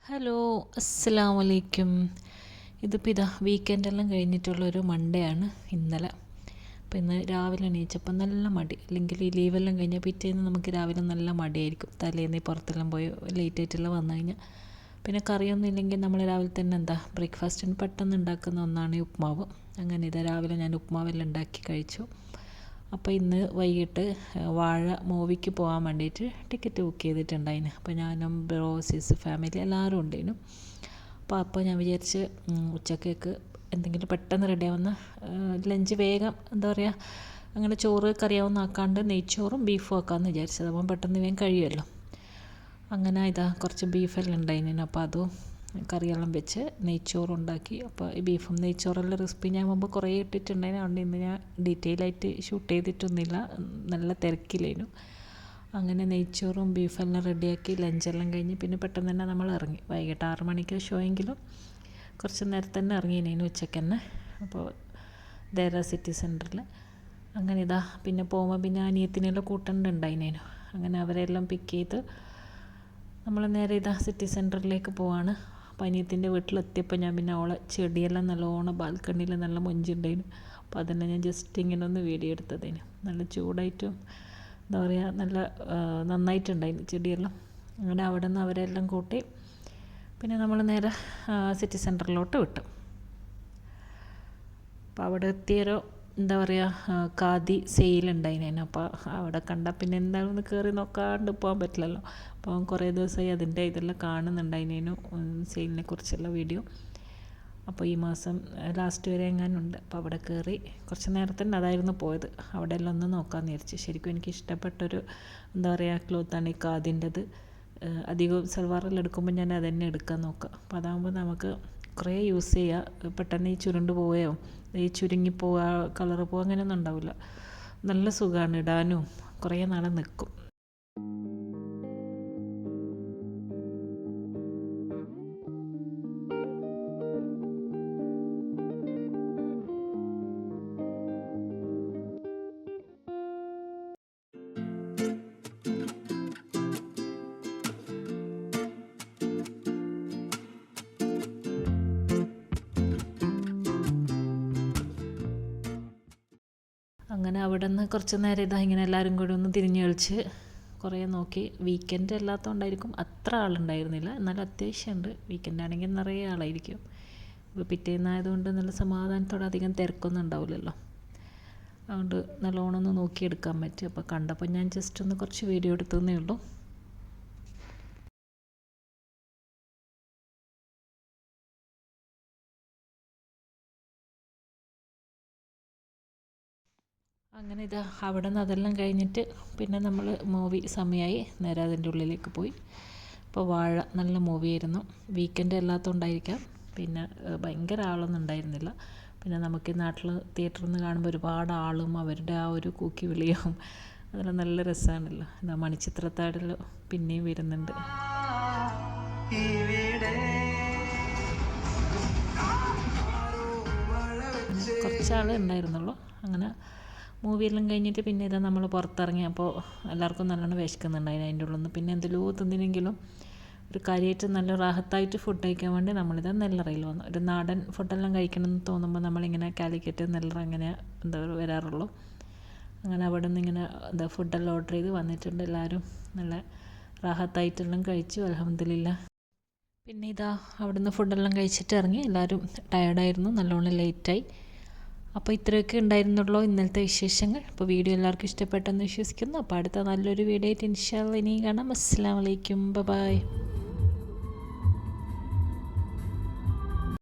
Hello, അസ്സലാമു അലൈക്കും. ഇതിപ്പോൾ ഇതാ വീക്കെൻഡെല്ലാം കഴിഞ്ഞിട്ടുള്ളൊരു മൺഡേ ആണ് ഇന്നലെ. അപ്പോൾ ഇന്ന് രാവിലെ എണീച്ചപ്പോൾ നല്ല മടി, അല്ലെങ്കിൽ ഈ ലീവെല്ലാം കഴിഞ്ഞാൽ പിറ്റേന്ന് നമുക്ക് രാവിലെ നല്ല മടിയായിരിക്കും. തലേന്ന് പുറത്തെല്ലാം പോയി ലേറ്റായിട്ടെല്ലാം വന്നു കഴിഞ്ഞാൽ പിന്നെ കറിയൊന്നും ഇല്ലെങ്കിൽ നമ്മൾ രാവിലെ തന്നെ ബ്രേക്ക്ഫാസ്റ്റിന് പെട്ടെന്ന് ഉണ്ടാക്കുന്ന ഒന്നാണ് ഈ ഉപ്മാവ്. അങ്ങനെ ഇതാ രാവിലെ ഞാൻ ഉപ്മാവെല്ലാം ഉണ്ടാക്കി കഴിച്ചു. അപ്പോൾ ഇന്ന് വൈകിട്ട് വാഴ മൂവിക്ക് പോകാൻ വേണ്ടിയിട്ട് ടിക്കറ്റ് ബുക്ക് ചെയ്തിട്ടുണ്ടായിന്. അപ്പോൾ ഞാനും ബ്രോ സിസ് ഫാമിലി എല്ലാവരും ഉണ്ടായിരുന്നു. അപ്പോൾ ഞാൻ വിചാരിച്ച് ഉച്ചക്കേക്ക് എന്തെങ്കിലും പെട്ടെന്ന് റെഡിയാവുന്ന ലഞ്ച് വേഗം അങ്ങനെ ചോറ് കറിയാവുന്ന ആക്കാണ്ട് നെയ്ച്ചോറും ബീഫും ആക്കാമെന്ന് വിചാരിച്ചത്. അപ്പം പെട്ടെന്ന് വേഗം കഴിയുമല്ലോ. അങ്ങനെ കുറച്ച് ബീഫെല്ലാം ഉണ്ടായിരുന്നു. അപ്പോൾ അതും കറിയെല്ലാം വെച്ച് നെയ്ച്ചോറുണ്ടാക്കി. അപ്പോൾ ഈ ബീഫും നെയ്ച്ചോറെല്ലാം റെസിപ്പി ഞാൻ മുമ്പ് കുറേ ഇട്ടിട്ടുണ്ടായിരുന്നു. അതുകൊണ്ട് ഇന്ന് ഞാൻ ഡീറ്റെയിൽ ആയിട്ട് ഷൂട്ട് ചെയ്തിട്ടൊന്നുമില്ല, നല്ല തിരക്കില്ലേനു. അങ്ങനെ നെയ്ച്ചോറും ബീഫെല്ലാം റെഡിയാക്കി ലഞ്ചെല്ലാം കഴിഞ്ഞ് പിന്നെ പെട്ടെന്ന് തന്നെ നമ്മൾ ഇറങ്ങി. വൈകിട്ട് 6 മണിക്ക് ഷോ എങ്കിലും കുറച്ച് നേരത്തെ തന്നെ ഇറങ്ങിനേനു ഉച്ചയ്ക്ക് തന്നെ. അപ്പോൾ ദേര സിറ്റി സെൻറ്ററിൽ അങ്ങനെ പിന്നെ പോകുമ്പോൾ പിന്നെ അനിയത്തിനെല്ലാം കൂട്ടണ്ടുണ്ടായിനേനു. അങ്ങനെ അവരെല്ലാം പിക്ക് ചെയ്ത് നമ്മൾ നേരെ സിറ്റി സെൻറ്ററിലേക്ക് പോവാണ്. അപ്പോൾ അനിയത്തിൻ്റെ വീട്ടിലെത്തിയപ്പോൾ ഞാൻ പിന്നെ അവളെ ചെടിയെല്ലാം നല്ലോണം ബാൽക്കണിയിൽ നല്ല മൊഞ്ചുണ്ടായിരുന്നു. അപ്പോൾ അതന്നെ ഞാൻ ജസ്റ്റ് ഇങ്ങനെ ഒന്ന് വീഡിയോ എടുത്തതിന്. നല്ല ചൂടായിട്ടും നല്ല നന്നായിട്ടുണ്ടായിരുന്നു ചെടിയെല്ലാം. അങ്ങനെ അവിടെ നിന്ന് അവരെല്ലാം കൂട്ടി പിന്നെ നമ്മൾ നേരെ സിറ്റി സെൻറ്ററിലോട്ട് വിട്ടു. അപ്പോൾ അവിടെ എത്തിയൊരു ഖാദി സെയിലുണ്ടായിന്. അപ്പോൾ അവിടെ കണ്ടാൽ പിന്നെ എന്താണെന്ന് കയറി നോക്കാണ്ട് പോകാൻ പറ്റില്ലല്ലോ. അപ്പോൾ കുറേ ദിവസമായി അതിൻ്റെ ഇതെല്ലാം കാണുന്നുണ്ടായിനു, സെയിലിനെ കുറിച്ചുള്ള വീഡിയോ. അപ്പോൾ ഈ മാസം ലാസ്റ്റ് വരെ എങ്ങാനുണ്ട്. അപ്പോൾ അവിടെ കയറി കുറച്ച് നേരത്തെ അതായിരുന്നു പോയത്. അവിടെ എല്ലാം ഒന്ന് നോക്കാമെന്ന് വിചാരിച്ചു. ശരിക്കും എനിക്ക് ഇഷ്ടപ്പെട്ടൊരു ക്ലോത്താണ് ഈ ഖാദിൻ്റെത്. അധികം സൽവാറെല്ലാം എടുക്കുമ്പോൾ ഞാൻ അതന്നെ എടുക്കാൻ നോക്കാം. അപ്പോൾ അതാകുമ്പോൾ നമുക്ക് കുറേ യൂസ് ചെയ്യുക. പെട്ടെന്ന് ഈ ചുരുണ്ട് പോവുകയോ ഈ ചുരുങ്ങിപ്പോവുക കളറ് പോവുക അങ്ങനെയൊന്നും ഉണ്ടാവില്ല. നല്ല സുഖമാണ് ഇടാനും, കുറേ നാൾ നിൽക്കും. അങ്ങനെ അവിടെ നിന്ന് കുറച്ച് നേരം ഇങ്ങനെ എല്ലാവരും കൂടി ഒന്ന് തിരിഞ്ഞ് കളിച്ച് കുറേ നോക്കി. വീക്കെൻഡ് അല്ലാത്തതുകൊണ്ടായിരിക്കും അത്ര ആളുണ്ടായിരുന്നില്ല, എന്നാലും അത്യാവശ്യമുണ്ട്. വീക്കെൻഡ് ആണെങ്കിൽ നിറയെ ആളായിരിക്കും. ഇപ്പോൾ പിറ്റേന്നായതുകൊണ്ട് നല്ല സമാധാനത്തോടെ അധികം തിരക്കൊന്നും ഉണ്ടാവില്ലല്ലോ. അതുകൊണ്ട് നല്ലോണം ഒന്ന് നോക്കിയെടുക്കാൻ പറ്റും. അപ്പോൾ കണ്ടപ്പോൾ ഞാൻ ജസ്റ്റ് ഒന്ന് കുറച്ച് വീഡിയോ എടുത്തതേ ഉള്ളൂ. അങ്ങനെ അവിടെ നിന്ന് അതെല്ലാം കഴിഞ്ഞിട്ട് പിന്നെ നമ്മൾ മൂവി സമയമായി, നേരെ അതിൻ്റെ ഉള്ളിലേക്ക് പോയി. അപ്പോൾ വാഴ നല്ല മൂവിയായിരുന്നു. വീക്കെൻഡ് അല്ലാത്തതുകൊണ്ടായിരിക്കാം പിന്നെ ഭയങ്കര ആളൊന്നും ഉണ്ടായിരുന്നില്ല. പിന്നെ നമുക്ക് ഈ നാട്ടിൽ തിയേറ്ററിൽ നിന്ന് കാണുമ്പോൾ ഒരുപാട് ആളും അവരുടെ ആ ഒരു കൂക്കി വിളിയും അതെല്ലാം നല്ല രസമാണല്ലോ. മണിച്ചിത്രത്താഴിൽ പിന്നെയും വരുന്നുണ്ട്. കുറച്ചാളേ ഉണ്ടായിരുന്നുള്ളൂ. അങ്ങനെ മൂവിയെല്ലാം കഴിഞ്ഞിട്ട് പിന്നെ നമ്മൾ പുറത്തിറങ്ങിയപ്പോൾ എല്ലാവർക്കും നല്ലോണം വിശക്കുന്നുണ്ടായിരുന്നു അതിൻ്റെ ഉള്ളിൽ നിന്ന്. പിന്നെ എന്തെല്ലോ തിന്നിനെങ്കിലും ഒരു കാര്യമായിട്ട് നല്ല റാഹത്തായിട്ട് ഫുഡ് കഴിക്കാൻ വേണ്ടി നമ്മളിത് നെല്ലറയിൽ വന്നു. ഒരു നാടൻ ഫുഡെല്ലാം കഴിക്കണമെന്ന് തോന്നുമ്പോൾ നമ്മളിങ്ങനെ കാലിക്കറ്റ് നെല്ലറ അങ്ങനെ വരാറുള്ളൂ. അങ്ങനെ അവിടെ നിന്ന് ഇങ്ങനെ ഫുഡെല്ലാം ഓർഡർ ചെയ്ത് വന്നിട്ടുണ്ട്. എല്ലാവരും നല്ല റാഹത്തായിട്ടെല്ലാം കഴിച്ചു, അൽഹംദുലില്ലാഹ്. പിന്നെ അവിടെ നിന്ന് ഫുഡെല്ലാം കഴിച്ചിട്ട് ഇറങ്ങി. എല്ലാവരും ടയർഡായിരുന്നു, നല്ലോണം ലേറ്റായി. അപ്പോൾ ഇത്രയൊക്കെ ഉണ്ടായിരുന്നുള്ളൂ ഇന്നലത്തെ വിശേഷങ്ങൾ. അപ്പോൾ വീഡിയോ എല്ലാവർക്കും ഇഷ്ടപ്പെട്ടെന്ന് വിശ്വസിക്കുന്നു. അപ്പോൾ അടുത്ത നല്ലൊരു വീഡിയോ ആയിട്ട് ഇൻഷാ അല്ലാഹ് ഇനി കാണാം. അസ്സലാമു അലൈക്കും, ബൈ.